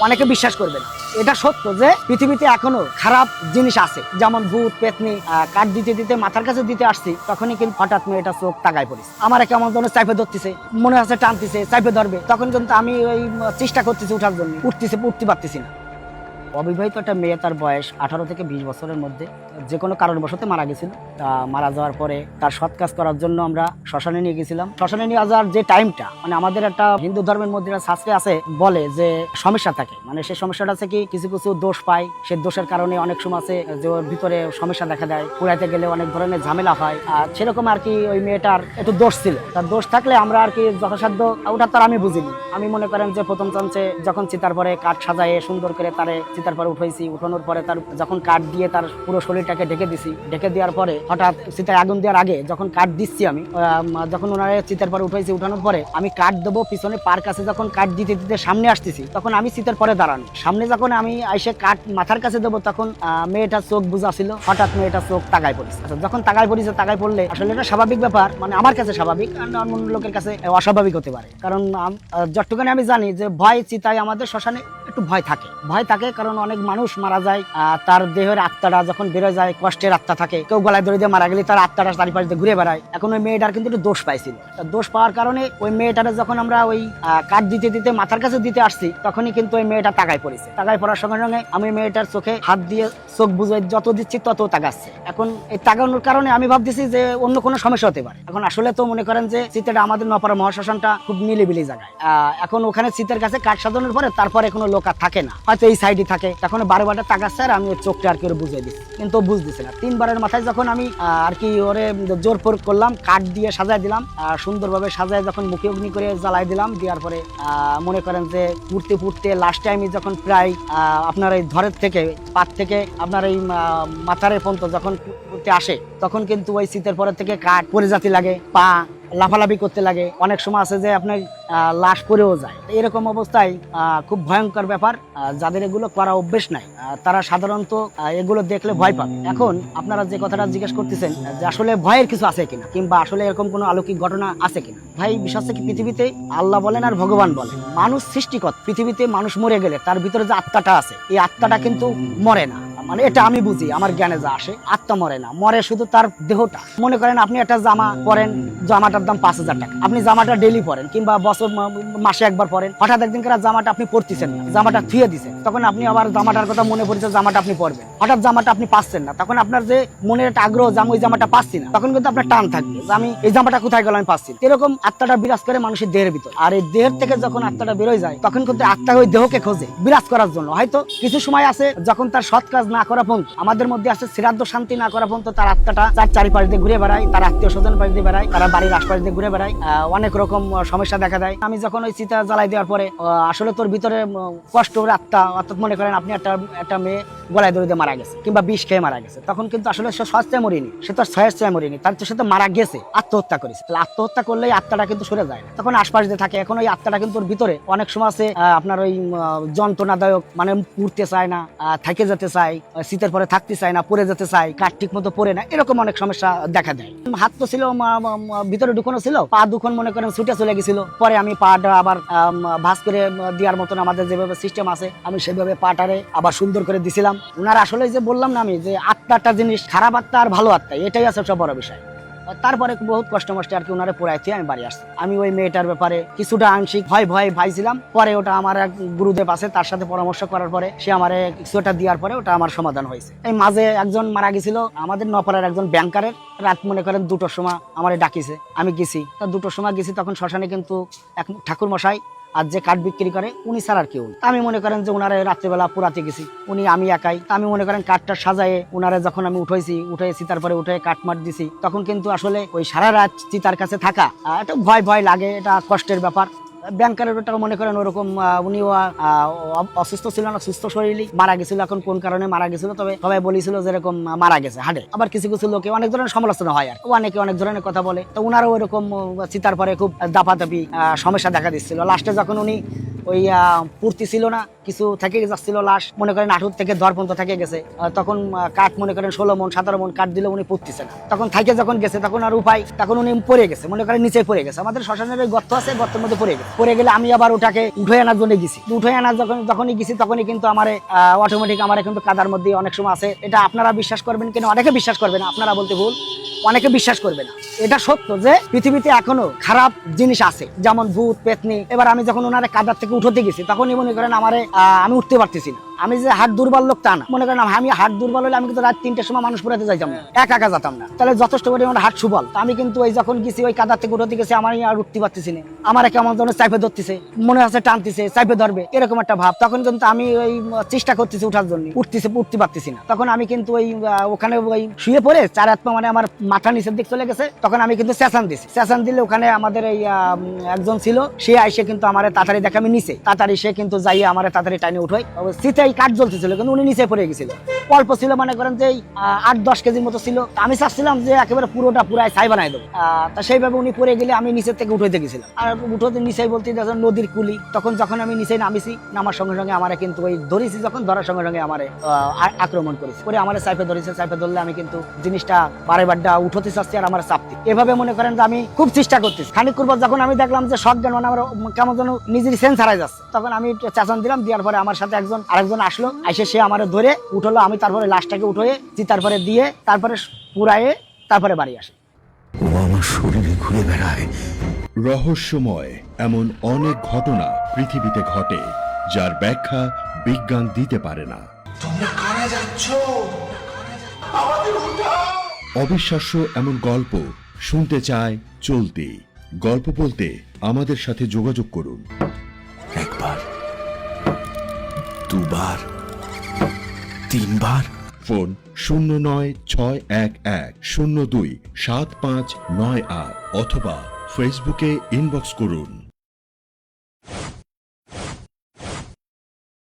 অনেকে বিশ্বাস করবে না। এটা সত্য যে পৃথিবীতে এখনো খারাপ জিনিস আছে, যেমন ভূত পেতনি। কাঠ দিতে দিতে মাথার কাছে দিতে আসছি, তখনই কিন্তু হঠাৎ মেয়েটা চোখ তাকায় পড়িস, আমার কেমন যেন চাইপে ধরতেছে, মনে হচ্ছে টানতেছে, চাইপে ধরবে। তখন কিন্তু আমি ওই চেষ্টা করতেছি উঠার জন্য, উঠতে পারতেছি না। অবিবাহিত একটা মেয়ে, তার বয়স 18 থেকে 20 বছরের মধ্যে, যে কোনো কারণবশত মারা গেছিল। তা মারা যাওয়ার পরে তার সৎ কাজ করার জন্য আমরা শ্মশানে নিয়ে গেছিলাম। শ্মশানে নিয়ে যাওয়ার যে টাইমটা, মানে আমাদের একটা হিন্দু ধর্মের মধ্যে শাস্ত্রে আছে, বলে যে সমস্যা থাকে, মানে সেই সমস্যাটা আছে কি কিছু কিছু দোষ পায়, সেই দোষের কারণে অনেক সময় আছে যে ওর ভিতরে সমস্যা দেখা দেয়, পুরাইতে গেলে অনেক ধরনের ঝামেলা হয়। আর সেরকম আর কি ওই মেয়েটার একটু দোষ ছিল। তার দোষ থাকলে আমরা আর কি যথাসাধ্য, ওটা তার আমি বুঝিনি। আমি মনে করেন যে প্রথম চান্সে যখন চিতার পরে কাঠ সাজায়ে সুন্দর করে তারে চিতার পরে উঠাইছি, উঠানোর পরে তার যখন কাঠ দিয়ে তার পুরো শরীরটাকে ঢেকে দিছি, ঢেকে দেওয়ার পরে হঠাৎ চিতায় আগুন দেওয়ার আগে যখন কাঠ দিচ্ছি আমি, যখন ওনারে চিতার পরে উঠাইছি, উঠানোর পরে আমি কাঠ দেবো পিছনে পার কাছে যখন কাঠ দিতে দিতে সামনে আসতেছি, তখন আমি চিতার পরে দাঁড়ানো, সামনে যখন আমি এসে কাঠ মাথার কাছে দেবো, তখন মেয়েটার চোখ বুঝা ছিল, হঠাৎ মেয়েটার চোখ তাকায় পড়েছে। আচ্ছা, যখন তাকায় পড়লে আসলে এটা স্বাভাবিক ব্যাপার, মানে আমার কাছে স্বাভাবিক, অন্য লোকের কাছে অস্বাভাবিক হতে পারে। কারণ যতটুকুনি আমি জানি যে ভয় চিতায় আমাদের শ্মশানে একটু ভয় থাকে, কারণ অনেক মানুষ মারা যায়, তার দেহের আত্মাটা যখন বেরোয় যায়, কষ্টের আত্মা থাকে, কেউ গলায় দড়ি দিয়ে মারা গেলে তার আত্মাটা চারিপাশে দিয়ে ঘুরে বেড়ায়। এখন ওই মেয়েটার কিন্তু একটু দোষ পাইছিল, দোষ পাওয়ার কারণে ওই মেয়েটারে যখন আমরা ওই কাঠ দিতে দিতে মাথার কাছে দিতে আসছি, তখনই কিন্তু ওই মেয়েটা তাকায় পড়েছে। তাকায় পড়ার সঙ্গে সঙ্গে আমি মেয়েটার চোখে হাত দিয়ে চোখ বুঝে যত দিচ্ছি তত তাকাচ্ছে। এখন এই তাকানোর কারণে আমি ভাবতেছি যে অন্য কোনো সমস্যা হতে পারে। এখন আসলে তো মনে করেন যে চিতাটা আমাদের নপাড়া মহাশ্মশানটা খুব নিলিবিলি জায়গায়, এখন ওখানে চিতার কাছে কাঠ সাজানোর পরে তারপরে কোনো লোক আর থাকে না, হয়তো এই সাইডে থাকে। তখন বারে বারে তাকাচ্ছে আর আমি ওর চোখটা আর কি ওরে বুঝিয়ে দিচ্ছি, কিন্তু বুঝতেছে না। 3 বারের মাথায় যখন আমি আর কি ওরে জোর প্রয়োগ করলাম, কাঠ দিয়ে সাজাই দিলাম, সুন্দরভাবে সাজায় যখন মুখে অগ্নি করে জ্বালাই দিলাম, দেওয়ার পরে মনে করেন যে পুড়তে লাস্ট টাইমে যখন প্রায় আপনার এই ধরের থেকে পাত থেকে আপনার এই মাথার পর্যন্ত যখন পুড়তে আসে, তখন কিন্তু ওই শীতের পরের থেকে কাঠ পরে জাতি লাগে, পা লাফালাফি করতে লাগে, অনেক সময় আছে যে আপনার লাশ পরেও যায়। এরকম অবস্থায় খুব ভয়ঙ্কর ব্যাপার। যাদের এগুলো করা অভ্যেস নাই, তারা সাধারণত এগুলো দেখলে ভয় পাবে। এখন আপনারা যে কথাটা জিজ্ঞেস করতেছেন যে আসলে ভয়ের কিছু আছে কিনা, কিংবা আসলে এরকম কোনো অলৌকিক ঘটনা আছে কিনা, ভাই বিশ্বাস কি পৃথিবীতে আল্লাহ বলেন আর ভগবান বলেন, মানুষ সৃষ্টিকর্তা। পৃথিবীতে মানুষ মরে গেলে তার ভিতরে যে আত্মাটা আছে, এই আত্মাটা কিন্তু মরে না। মানে এটা আমি বুঝি, আমার জ্ঞানে যা আসে, আত্মা মরে না, মরে শুধু তার দেহটা। মনে করেন আপনি একটা জামা পরেন, জামাটার দাম 5000 টাকা, আপনি জামাটা ডেইলি পরেন কিংবা বছর মাসে একবার পরেন, হঠাৎ একদিন করে জামাটা আপনি পরতেছেন না, জামাটা থুয়ে দিচ্ছেন, তখন আপনি আবার জামাটার কথা মনে পড়ছে, জামাটা আপনি পরবেন, হঠাৎ জামাটা আপনি পাচ্ছেন না, তখন আপনার যে মনের একটা আগ্রহ যে আমি ওই জামাটা পাচ্ছি না, তখন কিন্তু আপনার টান থাকবে যে আমি এই জামাটা কোথায় গেল, আমি পাচ্ছি। এরকম আত্মাটা বিরাজ করে মানুষের দেহের ভিতর, আর এই দেহের থেকে যখন আত্মাটা বেরোয় যায়, তখন কিন্তু আত্মা ওই দেহকে খোঁজে বিরাজ করার জন্য। হয়তো কিছু সময় আছে যখন তার সৎ কাজ না করা পর্যন্ত, আমাদের মধ্যে আছে শ্রাদ্ধ শান্তি না করা পর্যন্ত, তার আত্মাটা তার চারিপাশ দিয়ে ঘুরে বেড়ায়, তার আত্মীয় স্বজন পাশ দিয়ে বেড়ায়, তারা বাড়ির আশপাশ দিয়ে ঘুরে বেড়ায়, অনেক রকম সমস্যা দেখা দেয়। আমি যখন ওই চিতা জ্বালাই দেওয়ার পরে আসলে তোর ভিতরে কষ্ট আত্মা, অর্থাৎ মনে করেন আপনি একটা মেয়ে গলায় দড়ি দিয়ে মারা গেছে কিংবা বিষ খেয়ে মারা গেছে, তখন কিন্তু আসলে সে সস্তায় মরিনি, সে তো ছয়ের মরিনি, তার তো সে তো মারা গেছে, আত্মহত্যা করেছে। তাহলে আত্মহত্যা করলেই আত্মাটা কিন্তু সরে যায় না, তখন আশপাশ দিয়ে থাকে। এখন ওই আত্মাটা কিন্তু ওর ভিতরে অনেক সময় আছে আপনার ওই যন্ত্রণাদায়ক, মানে পুড়তে চায় না, থেকে যেতে চায়, শীতের পরে থাকতে চায় না, পরে যেতে চায়, কাঠ ঠিক মতো পরে না, এরকম অনেক সমস্যা দেখা দেয়। হাত তো ছিল ভিতরে ঢুকানো ছিল, পা দুখন মনে করেন ছুটে চলে গেছিল, পরে আমি পাটা আবার ভাঁজ করে দেওয়ার মতন আমাদের যেভাবে সিস্টেম আছে, আমি সেভাবে পাটারে আবার সুন্দর করে দিছিলাম। ওনারা আসলে যে বললাম না আমি, যে আত্মাটা জিনিস, খারাপ আত্মা আর ভালো আত্মা, এটাই আছে সব বড় বিষয়। তারপরে বহুত কষ্ট মষ্টে আর কি ওনারে পড়াইতে আমি বাড়ি আসছি। আমি ওই মেয়েটার ব্যাপারে কিছুটা আংশিক ভয় ভাইছিলাম, পরে ওটা আমার এক গুরুদেব আছে, তার সাথে পরামর্শ করার পরে সে আমার কিছুটা দেওয়ার পরে ওটা আমার সমাধান হয়েছে। এই মাঝে একজন মারা গেছিল আমাদের নপাড়ার একজন ব্যাংকারের, রাত মনে করেন 2টোর সময় আমার ডাকিছে, আমি গেছি। তা 2টোর সময় গেছি, তখন শ্মশানে কিন্তু এক ঠাকুর মশাই আর যে কাঠ বিক্রি করে উনি ছাড়া আর কেউ। আমি মনে করেন যে ওনারে রাত্রেবেলা পুরাতে গেছি, উনি আমি একাই। আমি মনে করেন কাঠটা সাজায়ে ওনারে যখন আমি উঠেছি তারপরে উঠে কাঠ মাঠ দিছি, তখন কিন্তু আসলে ওই সারা রাত চিতার কাছে থাকা একটা ভয় লাগে, এটা কষ্টের ব্যাপার। ব্যাংকারের ওটা মনে করেন ওরকম, উনিও অসুস্থ ছিল না, সুস্থ শরীরই মারা গেছিল। এখন কোন কারণে মারা গেছিল, তবে সবাই বলেছিল যে এরকম মারা গেছে হাটে। আবার কিছু লোকে অনেক ধরনের সমালোচনা হয়, আর অনেকে অনেক ধরনের কথা বলে। তো উনারও ওইরকম চিতার পরে খুব দাপাদাপি সমস্যা দেখা দিচ্ছিল। লাস্টে যখন উনি ওই পূর্তি ছিল না, কিছু থেকে যাচ্ছিল লাশ, মনে করেন 18 থেকে 10 পর্যন্ত থেকে গেছে। তখন কাঠ মনে করেন 16 মন 17 মন কাঠ দিলে উনি পড়তেছে না, তখন থাকে যখন গেছে তখন আর উপায়, তখন উনি পড়ে গেছে, মনে করেন নিচে পড়ে গেছে। আমাদের শ্মশানের ওই গর্ত আছে, গর্তের মধ্যে পড়ে গেছে। পড়ে গেলে আমি আবার ওটাকে উঠে আনার জন্য গেছি, উঠে আনার যখনই গেছি তখনই কিন্তু আমার অটোমেটিক আমার কিন্তু কাদার মধ্যে অনেক সময় আছে। এটা আপনারা বিশ্বাস করবেন কিনা, অনেকে বিশ্বাস করবে না, আপনারা বলতে ভুল, অনেকে বিশ্বাস করবে না। এটা সত্য যে পৃথিবীতে এখনো খারাপ জিনিস আছে, যেমন ভূত পেতনি। এবার আমি যখন ওনারে কাদার থেকে উঠতে গেছি তখনই মনে করেন আমি উঠতে পারতেছি না। আমি যে হাট দুর্বল লোক তা না, মনে করেন আমি হাট দুর্বল হলে আমি কিন্তু রাত 3টার সময় মানুষ পুরাতে যাইতাম না, একা যেতাম না। তাহলে যথেষ্ট পরিমাণে হাট সুবল। আমি কিন্তু ওই যখন গেছি ওই কাদার থেকে উঠতে গেছি, আমার আর উঠতে পারতেছি না, আমার কেমন যেন চাইপে ধরতেছে, মনে হচ্ছে টানতেছে, চাইপে ধরবে, এরকম একটা ভাব। তখন কিন্তু আমি ওই চেষ্টা করতেছি উঠার জন্য, উঠতে পারতেছি না। তখন আমি কিন্তু ওই ওখানে ওই শুয়ে পড়ে 4 হাত পা মানে আমার মাথা নিচের দিক চলে গেছে। তখন আমি কিন্তু চেঁচান দিছি, চেঁচান দিলে ওখানে আমাদের এই একজন ছিল, সে আইসে কিন্তু আমার তাড়াতাড়ি দেখে আমি নিচে, তাড়াতাড়ি সে কিন্তু যাইয়ে আমার তাড়াতাড়ি টাইনে উঠাই। শীতেই কাঠ জ্বলতেছিল কিন্তু উনি নিচে পড়ে গেছিল, অল্প ছিল, মনে করেন যে 8-10 কেজির মতো ছিল। আমি চাচ্ছিলাম যে একেবারে পুরাই ছাই বানাই দেবো। তা সেইভাবে উনি পড়ে গেলে আমি নিচের থেকে উঠাইতে গেছিলাম। আর উঠোতে নিচেই বলতে নদীর কুলি, তখন যখন আমি নিচে নামিছি, নামার সঙ্গে সঙ্গে আমার কিন্তু ওই ধরেছি, যখন ধরার সঙ্গে সঙ্গে আমার আক্রমণ করেছে, করে আমার চাইপে ধরেছে। চাইপে ধরলে আমি কিন্তু জিনিসটা বারবার উঠতে চাচ্ছি আর আমার চাপতি। এভাবে মনে করেন যে আমি খুব চেষ্টা করতেছি। খানিক করবো যখন আমি দেখলাম যে সব জ্ঞান মানে আমার কেমন যেন নিজের সেন্স হারাই যাচ্ছে, তখন আমি চেঁচান দিলাম, দেওয়ার পরে আমার সাথে আরেকজন আসলো, এসে সে আমার ধরে উঠলো। আমি তারপরে লাশটাকে উঠে তারপরে দিয়ে তারপরে পুরায়ে তারপরে বাড়ি আসে। ও আমার শরীরে ঘুরে বেড়ায়। রহস্যময় এমন অনেক ঘটনা পৃথিবীতে ঘটে, যার ব্যাখ্যা বিজ্ঞান দিতে পারে না। তোমরা কারা যাচ্ছ? আমাদের উঠাও। অবিশ্বাস্য এমন গল্প শুনতে চায় চলতি গল্প বলতে আমাদের সাথে যোগাযোগ করুন। একবার, দুবার, 3বার। ফোন 0961102759 অথবা ফেসবুকে ইনবক্স করুন।